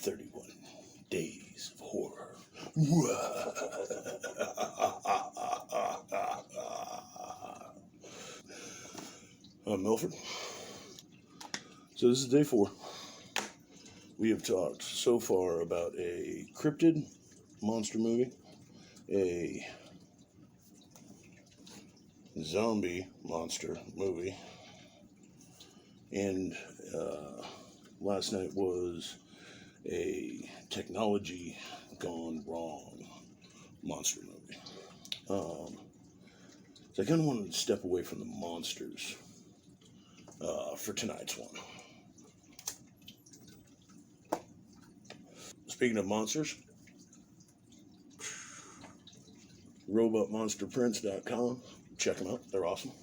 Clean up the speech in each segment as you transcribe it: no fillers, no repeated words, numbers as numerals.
31 Days of Horror. I'm Milford. So this is day 4. We have talked so far about a cryptid monster movie, a zombie monster movie, and last night was a technology gone wrong monster movie. So I kind of wanted to step away from the monsters for tonight's one. Speaking of monsters, robotmonsterprints.com. Check them out. They're awesome.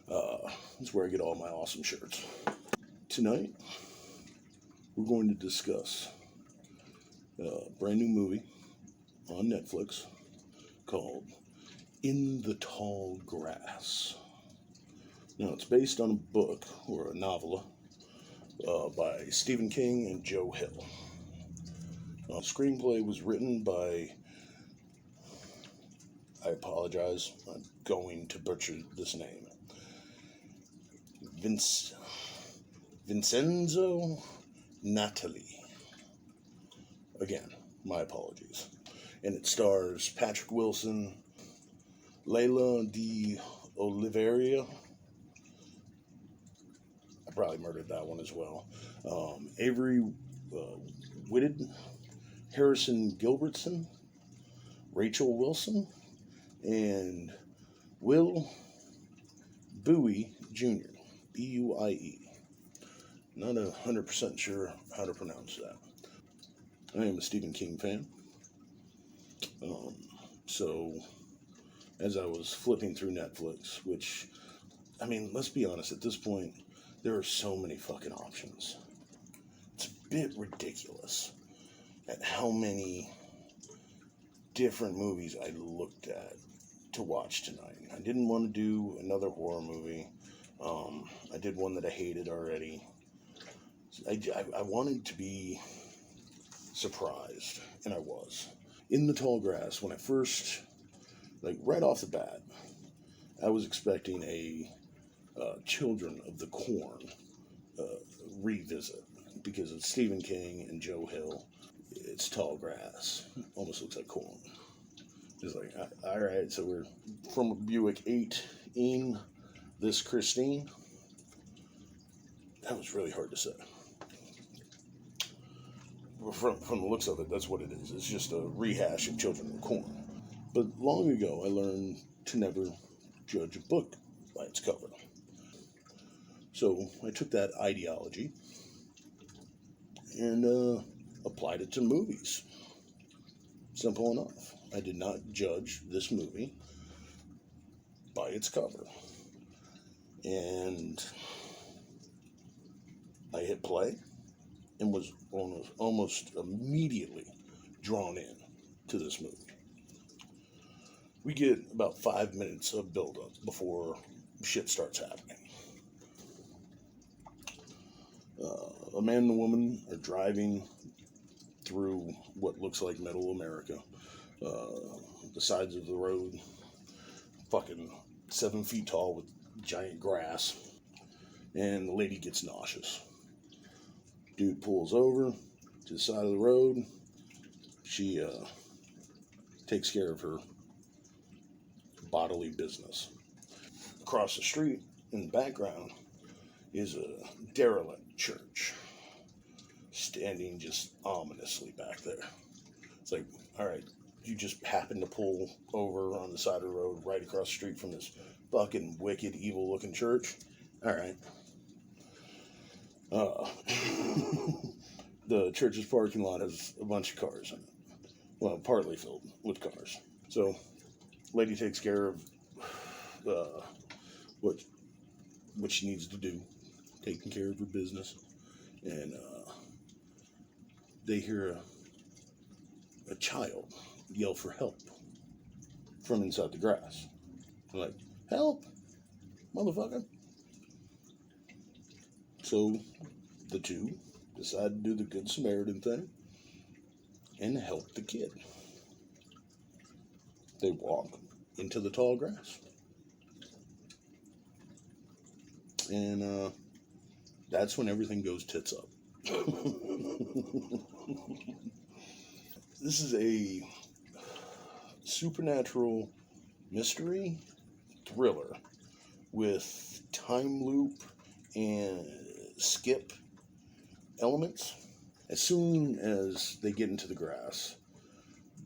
That's where I get all my awesome shirts. Tonight, we're going to discuss a brand new movie on Netflix called In the Tall Grass. Now, it's based on a book or a novella by Stephen King and Joe Hill. The screenplay was written by, I apologize, I'm going to butcher this name, Vincenzo Natali. Again, my apologies. And it stars Patrick Wilson, Leila de Oliveira. I probably murdered that one as well. Avery Whitted, Harrison Gilbertson, Rachel Wilson, and Will Bowie Jr. B-U-I-E. Not 100% sure how to pronounce that. I am a Stephen King fan. So, as I was flipping through Netflix, which, I mean, let's be honest, at this point, there are so many fucking options. It's a bit ridiculous at how many different movies I looked at to watch tonight. I didn't want to do another horror movie. I did one that I hated already. I wanted to be surprised, and I was. In the Tall Grass, when I first, right off the bat, I was expecting a Children of the Corn revisit, because it's Stephen King and Joe Hill. It's tall grass. Almost looks like corn. It's like, alright, so we're from a Buick 18, this Christine. That was really hard to say. From the looks of it, that's what it is. It's just a rehash of Children of the Corn. But long ago, I learned to never judge a book by its cover. So I took that ideology and applied it to movies. Simple enough. I did not judge this movie by its cover. And I hit play and was almost immediately drawn in to this movie. We get about 5 minutes of build-up before shit starts happening. A man and a woman are driving through what looks like middle America. The sides of the road, fucking 7 feet tall with giant grass. And the lady gets nauseous. Dude pulls over to the side of the road. She takes care of her bodily business. Across the street, in the background, is a derelict church standing just ominously back there. It's like, alright, you just happen to pull over on the side of the road right across the street from this fucking wicked, evil-looking church? Alright. The church's parking lot has a bunch of cars in it. Well, partly filled with cars. So, lady takes care of what she needs to do, taking care of her business, and they hear a child yell for help from inside the grass. They're like, help, motherfucker. So the two decide to do the Good Samaritan thing and help the kid. They walk into the tall grass. And that's when everything goes tits up. This is a supernatural mystery thriller with time loop and skip elements. As soon as they get into the grass,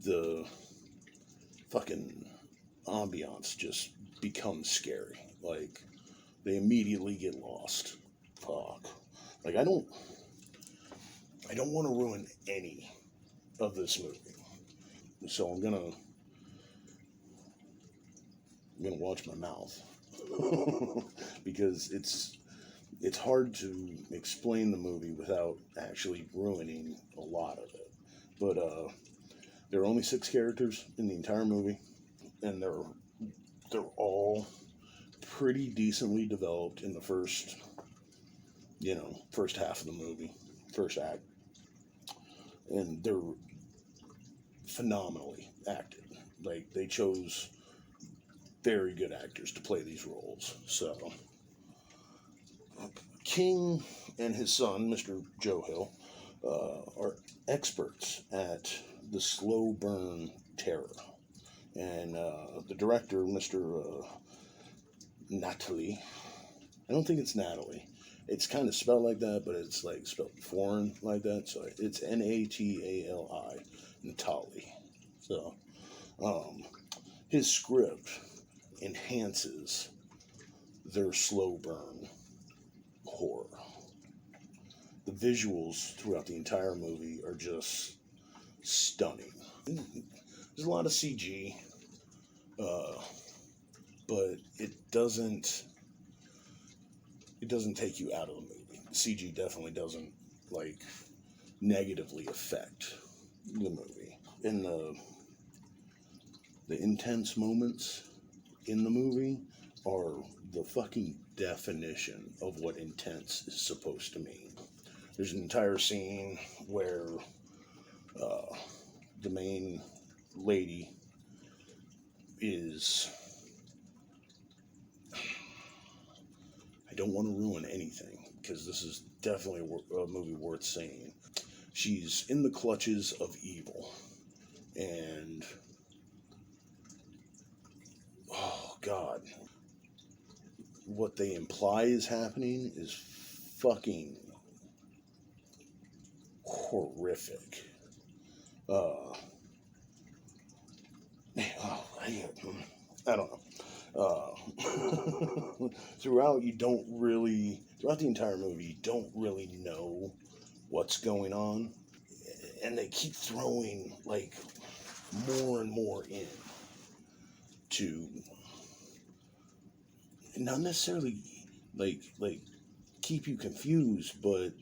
the fucking ambiance just becomes scary. Like, they immediately get lost. Fuck. Like, I don't want to ruin any of this movie. So I'm gonna watch my mouth. Because it's hard to explain the movie without actually ruining a lot of it. But there are only 6 characters in the entire movie, and they're all pretty decently developed in the first half of the movie, first act. And they're phenomenally acted. Like, they chose very good actors to play these roles. So King and his son, Mr. Joe Hill, are experts at the slow burn terror. And the director, Mr. Natalie, I don't think it's Natalie. It's kind of spelled like that, but it's like spelled foreign like that. So it's Natali, Natalie. So his script enhances their slow burn horror. The visuals throughout the entire movie are just stunning. There's a lot of CG, but it doesn't take you out of the movie. CG definitely doesn't negatively affect the movie. And the intense moments in the movie are the fucking definition of what intense is supposed to mean. There's an entire scene where the main lady is... I don't want to ruin anything, because this is definitely a movie worth seeing. She's in the clutches of evil, and oh god, what they imply is happening is fucking horrific. I don't know. Throughout the entire movie, you don't really know what's going on, and they keep throwing more and more in to not necessarily keep you confused, but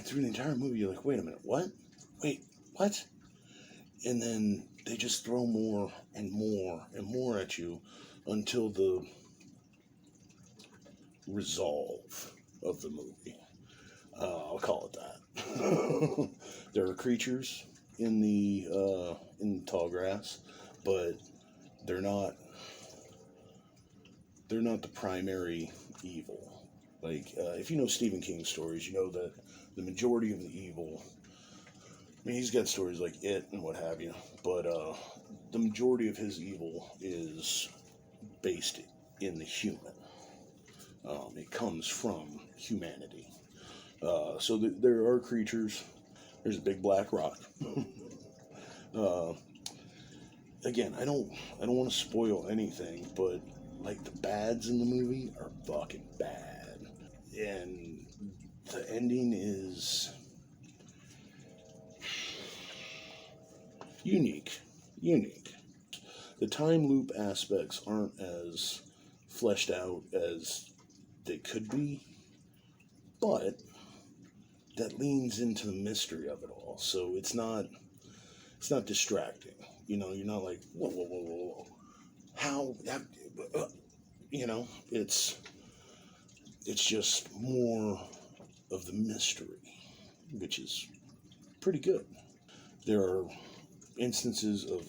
through the entire movie you're like, wait a minute, what? Wait, what? And then they just throw more and more and more at you until the resolve of the movie. I'll call it that. There are creatures in the tall grass, but they're not the primary evil. If you know Stephen King stories, you know that the majority of the evil, I mean, he's got stories like It and what have you, but the majority of his evil is based in the human. It comes from humanity. So there are creatures. There's a big black rock. Again, I don't want to spoil anything, but the bads in the movie are fucking bad, and the ending is unique. The time loop aspects aren't as fleshed out as they could be, but that leans into the mystery of it all. So it's not distracting. You're not like, whoa. How it's just more of the mystery, which is pretty good. There are instances of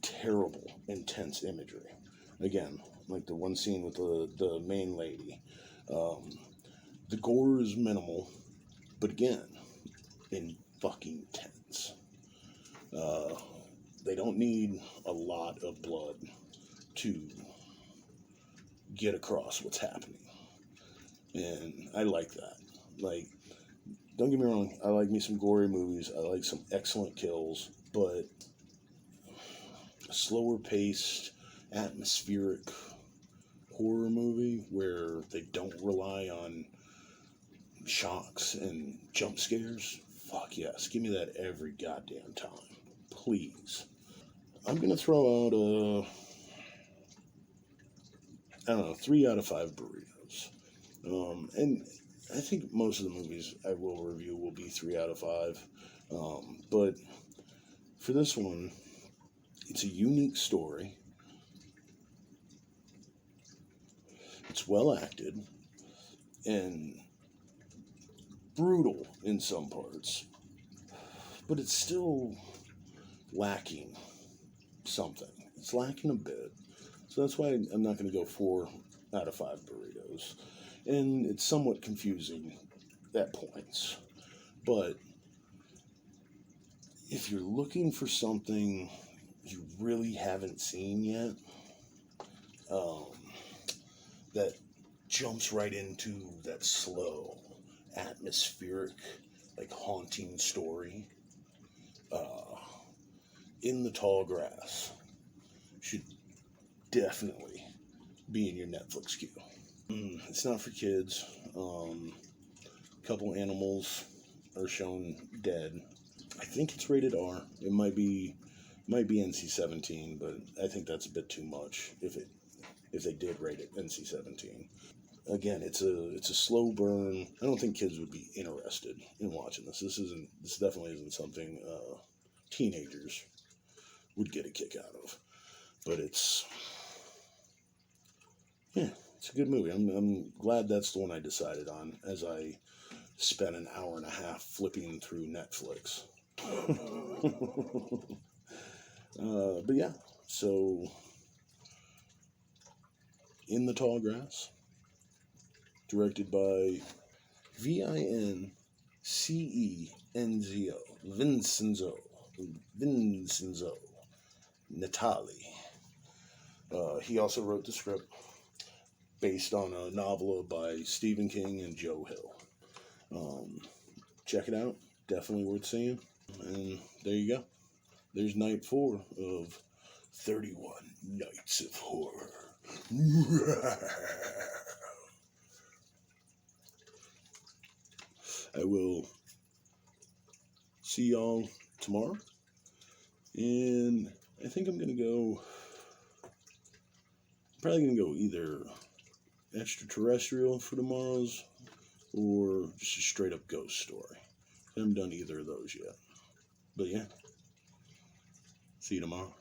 terrible, intense imagery. Again, like the one scene with the main lady. The gore is minimal, but again, in fucking tense. They don't need a lot of blood to get across what's happening. And I like that. Like, don't get me wrong, I like me some gory movies, I like some excellent kills, but a slower paced, atmospheric horror movie where they don't rely on shocks and jump scares, fuck yes, give me that every goddamn time. Please. I'm gonna throw out I don't know, 3 out of 5 burritos. And I think most of the movies I will review will be 3 out of 5. But for this one, it's a unique story. It's well acted and brutal in some parts, but it's still lacking something. It's lacking a bit. So that's why I'm not going to go 4 out of 5 burritos. And it's somewhat confusing at points. But if you're looking for something you really haven't seen yet, that jumps right into that slow, atmospheric, like haunting story, In the Tall Grass should definitely be in your Netflix queue. It's not for kids. A couple animals are shown dead. I think it's rated R. It might be NC-17, but I think that's a bit too much if they did rate it NC-17. Again, it's a slow burn. I don't think kids would be interested in watching this. This definitely isn't something teenagers would get a kick out of. But it's a good movie. I'm glad that's the one I decided on as I spent an hour and a half flipping through Netflix. But yeah, so In the Tall Grass, directed by Vincenzo Natali. He also wrote the script based on a novel by Stephen King and Joe Hill. Check it out. Definitely worth seeing. And there you go. There's night 4 of 31 Nights of Horror. I will see y'all tomorrow. And I think I'm going to go... probably going to go either extraterrestrial for tomorrow's or just a straight up ghost story. I haven't done either of those yet. But yeah, see you tomorrow.